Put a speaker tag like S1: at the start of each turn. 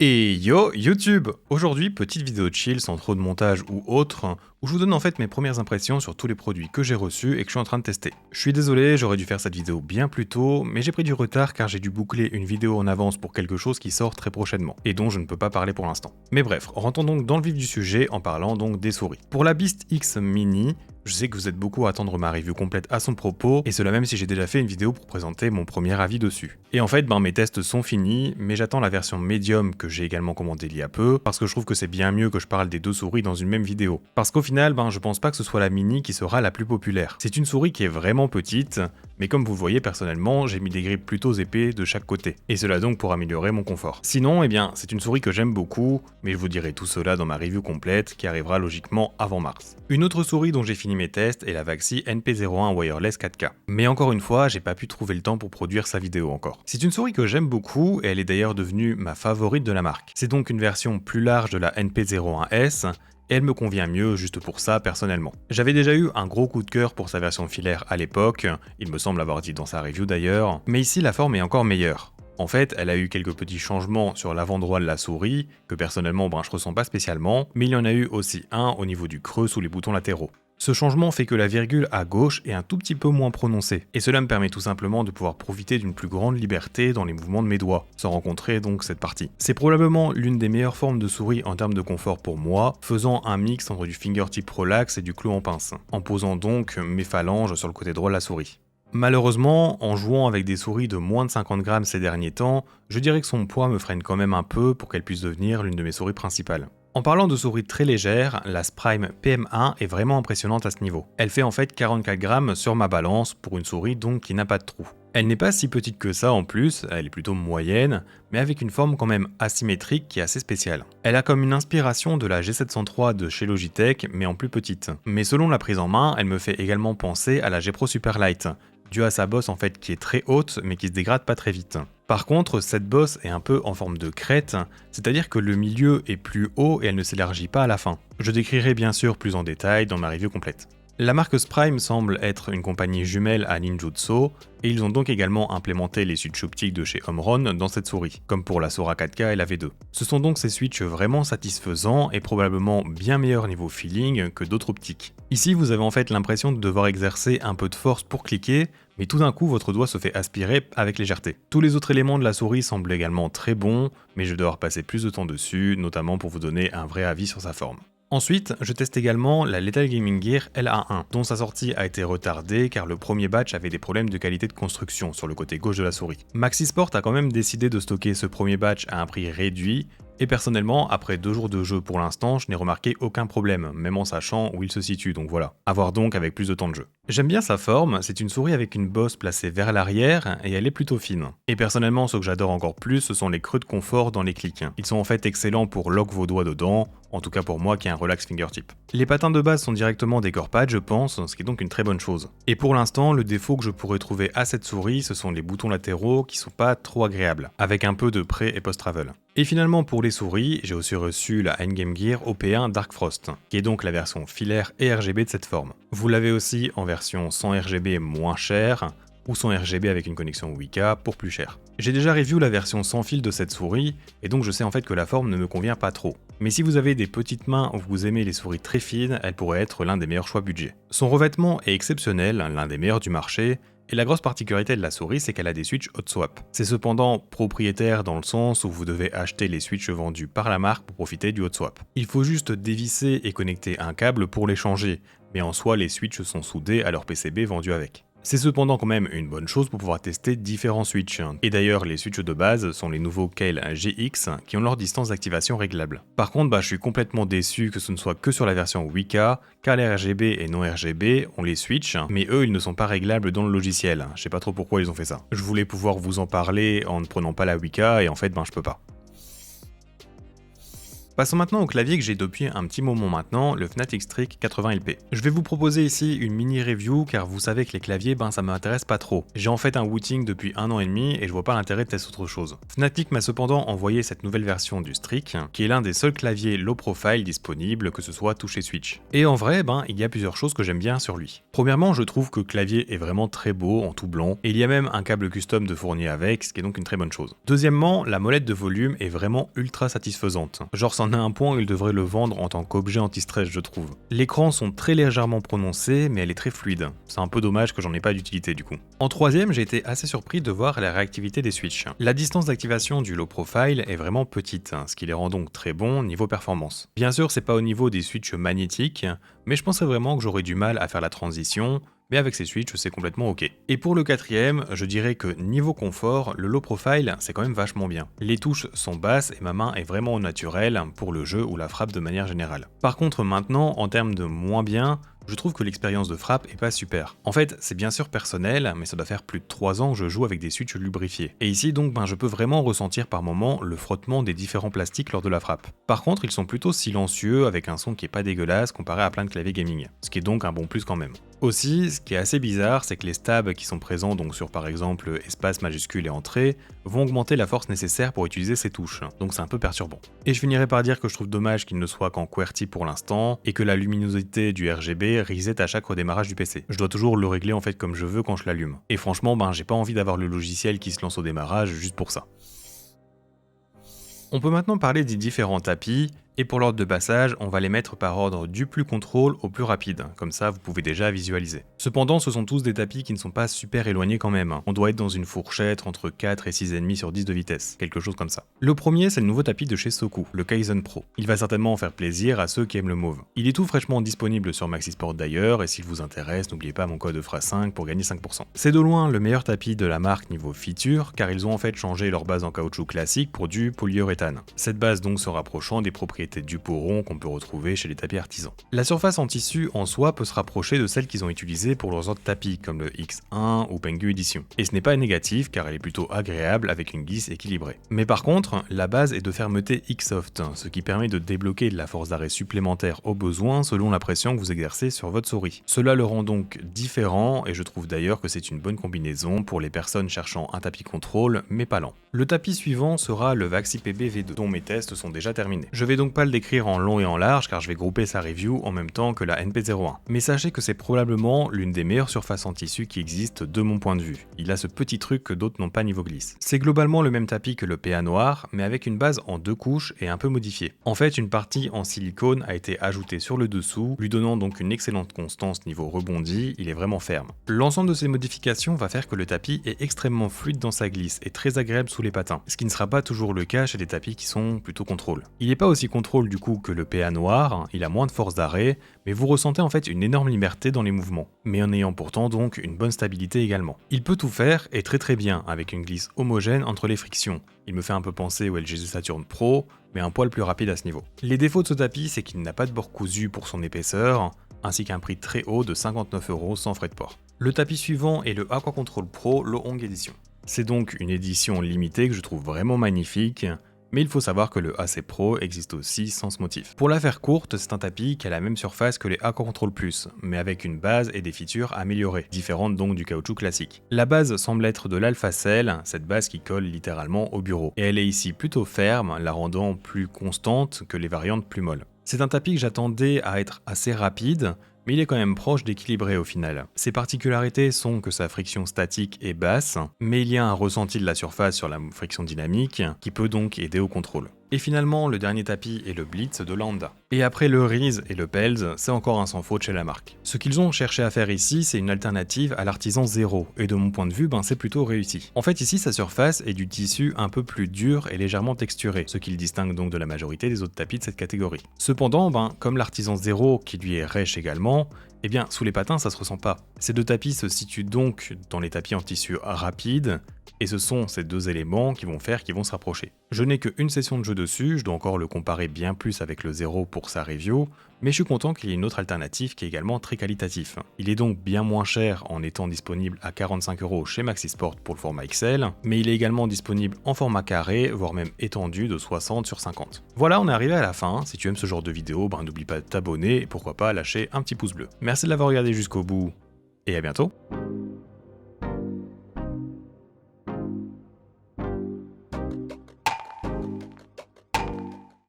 S1: Et yo YouTube! Aujourd'hui, petite vidéo chill sans trop de montage ou autre, où je vous donne en fait mes premières impressions sur tous les produits que j'ai reçus et que je suis en train de tester. Je suis désolé, j'aurais dû faire cette vidéo bien plus tôt, mais j'ai pris du retard car j'ai dû boucler une vidéo en avance pour quelque chose qui sort très prochainement, et dont je ne peux pas parler pour l'instant. Mais bref, rentrons donc dans le vif du sujet en parlant donc des souris. Pour la Beast X Mini, je sais que vous êtes beaucoup à attendre ma review complète à son propos, et cela même si j'ai déjà fait une vidéo pour présenter mon premier avis dessus. Et en fait, mes tests sont finis, mais j'attends la version médium que j'ai également commandée il y a peu, parce que je trouve que c'est bien mieux que je parle des deux souris dans une même vidéo. Parce qu'au final, je pense pas que ce soit la mini qui sera la plus populaire. C'est une souris qui est vraiment petite, mais comme vous le voyez personnellement, j'ai mis des grips plutôt épais de chaque côté, et cela donc pour améliorer mon confort. Sinon, c'est une souris que j'aime beaucoup, mais je vous dirai tout cela dans ma review complète, qui arrivera logiquement avant mars. Une autre souris dont j'ai fini mes tests est la Vaxi NP01 Wireless 4K. Mais encore une fois, j'ai pas pu trouver le temps pour produire sa vidéo encore. C'est une souris que j'aime beaucoup, et elle est d'ailleurs devenue ma favorite de la marque. C'est donc une version plus large de la NP01S, et elle me convient mieux juste pour ça personnellement. J'avais déjà eu un gros coup de cœur pour sa version filaire à l'époque, il me semble avoir dit dans sa review d'ailleurs, mais ici la forme est encore meilleure. En fait, elle a eu quelques petits changements sur l'avant droit de la souris, que personnellement je ressens pas spécialement, mais il y en a eu aussi un au niveau du creux sous les boutons latéraux. Ce changement fait que la virgule à gauche est un tout petit peu moins prononcée, et cela me permet tout simplement de pouvoir profiter d'une plus grande liberté dans les mouvements de mes doigts, sans rencontrer donc cette partie. C'est probablement l'une des meilleures formes de souris en termes de confort pour moi, faisant un mix entre du fingertip relax et du clou en pince, en posant donc mes phalanges sur le côté droit de la souris. Malheureusement, en jouant avec des souris de moins de 50 grammes ces derniers temps, je dirais que son poids me freine quand même un peu pour qu'elle puisse devenir l'une de mes souris principales. En parlant de souris très légères, la Sprime PM1 est vraiment impressionnante à ce niveau. Elle fait en fait 44 grammes sur ma balance pour une souris donc qui n'a pas de trou. Elle n'est pas si petite que ça en plus, elle est plutôt moyenne, mais avec une forme quand même asymétrique qui est assez spéciale. Elle a comme une inspiration de la G703 de chez Logitech, mais en plus petite. Mais selon la prise en main, elle me fait également penser à la G Pro Superlight, dû à sa bosse en fait qui est très haute mais qui se dégrade pas très vite. Par contre, cette bosse est un peu en forme de crête, c'est-à-dire que le milieu est plus haut et elle ne s'élargit pas à la fin. Je décrirai bien sûr plus en détail dans ma review complète. La marque Sprime semble être une compagnie jumelle à Ninjutsu, et ils ont donc également implémenté les switches optiques de chez Omron dans cette souris, comme pour la Sora 4K et la V2. Ce sont donc ces switches vraiment satisfaisants et probablement bien meilleurs niveau feeling que d'autres optiques. Ici, vous avez en fait l'impression de devoir exercer un peu de force pour cliquer, mais tout d'un coup votre doigt se fait aspirer avec légèreté. Tous les autres éléments de la souris semblent également très bons, mais je vais devoir passer plus de temps dessus, notamment pour vous donner un vrai avis sur sa forme. Ensuite, je teste également la Lethal Gaming Gear LA1, dont sa sortie a été retardée car le premier batch avait des problèmes de qualité de construction sur le côté gauche de la souris. Maxisport a quand même décidé de stocker ce premier batch à un prix réduit, et personnellement, après 2 jours de jeu pour l'instant, je n'ai remarqué aucun problème, même en sachant où il se situe, donc voilà. À voir donc avec plus de temps de jeu. J'aime bien sa forme, c'est une souris avec une bosse placée vers l'arrière, et elle est plutôt fine. Et personnellement, ce que j'adore encore plus, ce sont les creux de confort dans les clics. Ils sont en fait excellents pour lock vos doigts dedans, en tout cas pour moi qui ai un relax fingertip. Les patins de base sont directement des core pads je pense, ce qui est donc une très bonne chose. Et pour l'instant, le défaut que je pourrais trouver à cette souris, ce sont les boutons latéraux qui sont pas trop agréables, avec un peu de pré et post-travel. Et finalement pour les souris, j'ai aussi reçu la Endgame Gear OP1 Dark Frost, qui est donc la version filaire et RGB de cette forme. Vous l'avez aussi en version sans RGB moins chère, ou sans RGB avec une connexion Wii-K pour plus cher. J'ai déjà review la version sans fil de cette souris, et donc je sais en fait que la forme ne me convient pas trop. Mais si vous avez des petites mains ou vous aimez les souris très fines, elle pourrait être l'un des meilleurs choix budget. Son revêtement est exceptionnel, l'un des meilleurs du marché, et la grosse particularité de la souris, c'est qu'elle a des switches hot swap. C'est cependant propriétaire dans le sens où vous devez acheter les switches vendus par la marque pour profiter du hot swap. Il faut juste dévisser et connecter un câble pour les changer, mais en soi les switches sont soudés à leur PCB vendu avec. C'est cependant quand même une bonne chose pour pouvoir tester différents switches. Et d'ailleurs, les switches de base sont les nouveaux Kailh GX qui ont leur distance d'activation réglable. Par contre, je suis complètement déçu que ce ne soit que sur la version Wii-K, car les RGB et non RGB ont les switches, mais eux ils ne sont pas réglables dans le logiciel. Je sais pas trop pourquoi ils ont fait ça. Je voulais pouvoir vous en parler en ne prenant pas la Wii-K et en fait je peux pas. Passons maintenant au clavier que j'ai depuis un petit moment maintenant, le Fnatic Streak 80LP. Je vais vous proposer ici une mini review car vous savez que les claviers, ça m'intéresse pas trop. J'ai en fait un Wooting depuis 1 an et demi et je vois pas l'intérêt de tester autre chose. Fnatic m'a cependant envoyé cette nouvelle version du Streak, qui est l'un des seuls claviers low profile disponibles, que ce soit touche et switch. Et en vrai, il y a plusieurs choses que j'aime bien sur lui. Premièrement, je trouve que le clavier est vraiment très beau en tout blanc et il y a même un câble custom de fourni avec, ce qui est donc une très bonne chose. Deuxièmement, la molette de volume est vraiment ultra satisfaisante. Genre c'en est un point où il devrait le vendre en tant qu'objet anti-stress, je trouve. Les crans sont très légèrement prononcés, mais elle est très fluide. C'est un peu dommage que j'en ai pas d'utilité du coup. En troisième, j'ai été assez surpris de voir la réactivité des switches. La distance d'activation du low profile est vraiment petite, ce qui les rend donc très bons niveau performance. Bien sûr, c'est pas au niveau des switches magnétiques, mais je pensais vraiment que j'aurais du mal à faire la transition, mais avec ces switches, c'est complètement ok. Et pour le quatrième, je dirais que niveau confort, le low profile, c'est quand même vachement bien. Les touches sont basses et ma main est vraiment au naturel pour le jeu ou la frappe de manière générale. Par contre maintenant, en termes de moins bien, je trouve que l'expérience de frappe est pas super. En fait, c'est bien sûr personnel, mais ça doit faire plus de 3 ans que je joue avec des switches lubrifiés. Et ici donc, je peux vraiment ressentir par moments le frottement des différents plastiques lors de la frappe. Par contre, ils sont plutôt silencieux avec un son qui est pas dégueulasse comparé à plein de claviers gaming, ce qui est donc un bon plus quand même. Aussi, ce qui est assez bizarre, c'est que les stabs qui sont présents donc sur par exemple espace majuscule et entrée vont augmenter la force nécessaire pour utiliser ces touches, donc c'est un peu perturbant. Et je finirai par dire que je trouve dommage qu'il ne soit qu'en QWERTY pour l'instant et que la luminosité du RGB reset à chaque redémarrage du PC. Je dois toujours le régler en fait comme je veux quand je l'allume. Et franchement, j'ai pas envie d'avoir le logiciel qui se lance au démarrage juste pour ça. On peut maintenant parler des différents tapis, et pour l'ordre de passage, on va les mettre par ordre du plus contrôle au plus rapide, comme ça vous pouvez déjà visualiser. Cependant, ce sont tous des tapis qui ne sont pas super éloignés quand même, on doit être dans une fourchette entre 4 et 6,5 sur 10 de vitesse, quelque chose comme ça. Le premier, c'est le nouveau tapis de chez Soku, le Kaizen Pro. Il va certainement faire plaisir à ceux qui aiment le mauve. Il est tout fraîchement disponible sur Maxisport d'ailleurs, et s'il vous intéresse, n'oubliez pas mon code FRA5 pour gagner 5%. C'est de loin le meilleur tapis de la marque niveau feature, car ils ont en fait changé leur base en caoutchouc classique pour du polyuréthane. Cette base donc se rapprochant des propriétés du peau rond qu'on peut retrouver chez les tapis artisans. La surface en tissu en soi peut se rapprocher de celle qu'ils ont utilisée pour leurs autres tapis comme le X1 ou Pengu Edition. Et ce n'est pas négatif car elle est plutôt agréable avec une glisse équilibrée. Mais par contre, la base est de fermeté X-Soft, ce qui permet de débloquer de la force d'arrêt supplémentaire au besoin selon la pression que vous exercez sur votre souris. Cela le rend donc différent et je trouve d'ailleurs que c'est une bonne combinaison pour les personnes cherchant un tapis contrôle mais pas lent. Le tapis suivant sera le Vaxi PB V2 dont mes tests sont déjà terminés. Je vais donc pas le décrire en long et en large car je vais grouper sa review en même temps que la NP01. Mais sachez que c'est probablement l'une des meilleures surfaces en tissu qui existent de mon point de vue. Il a ce petit truc que d'autres n'ont pas niveau glisse. C'est globalement le même tapis que le PA noir, mais avec une base en 2 couches et un peu modifiée. En fait, une partie en silicone a été ajoutée sur le dessous, lui donnant donc une excellente constance niveau rebondi, il est vraiment ferme. L'ensemble de ces modifications va faire que le tapis est extrêmement fluide dans sa glisse et très agréable sous les patins, ce qui ne sera pas toujours le cas chez des tapis qui sont plutôt contrôle. Il n'est pas aussi contrôle du coup que le PA noir, il a moins de force d'arrêt, mais vous ressentez en fait une énorme liberté dans les mouvements, mais en ayant pourtant donc une bonne stabilité également. Il peut tout faire et très bien, avec une glisse homogène entre les frictions. Il me fait un peu penser au LG Saturn Pro, mais un poil plus rapide à ce niveau. Les défauts de ce tapis, c'est qu'il n'a pas de bord cousu pour son épaisseur, ainsi qu'un prix très haut de 59€ sans frais de port. Le tapis suivant est le Aqua Control Pro Low Hong Edition. C'est donc une édition limitée que je trouve vraiment magnifique, mais il faut savoir que le AC Pro existe aussi sans ce motif. Pour la faire courte, c'est un tapis qui a la même surface que les Aqua Control Plus, mais avec une base et des features améliorées, différentes donc du caoutchouc classique. La base semble être de l'Alpha Cell, cette base qui colle littéralement au bureau, et elle est ici plutôt ferme, la rendant plus constante que les variantes plus molles. C'est un tapis que j'attendais à être assez rapide, mais il est quand même proche d'équilibrer au final. Ses particularités sont que sa friction statique est basse, mais il y a un ressenti de la surface sur la friction dynamique qui peut donc aider au contrôle. Et finalement, le dernier tapis est le Blitz de Landa. Et après le Reese et le Pels, c'est encore un sans faute chez la marque. Ce qu'ils ont cherché à faire ici, c'est une alternative à l'artisan 0, et de mon point de vue, c'est plutôt réussi. En fait, ici, sa surface est du tissu un peu plus dur et légèrement texturé, ce qui le distingue donc de la majorité des autres tapis de cette catégorie. Cependant, comme l'artisan 0, qui lui est rêche également, eh bien, sous les patins, ça se ressent pas. Ces deux tapis se situent donc dans les tapis en tissu rapide, et ce sont ces deux éléments qui vont faire qu'ils vont se rapprocher. Je n'ai qu'une session de jeu dessus, je dois encore le comparer bien plus avec le 0 pour sa review, Mais je suis content qu'il y ait une autre alternative qui est également très qualitatif. Il est donc bien moins cher en étant disponible à 45€ chez Maxisport pour le format XL, mais il est également disponible en format carré, voire même étendu de 60 sur 50. Voilà, on est arrivé à la fin. Si tu aimes ce genre de vidéo, n'oublie pas de t'abonner et pourquoi pas lâcher un petit pouce bleu. Merci de l'avoir regardé jusqu'au bout et à bientôt.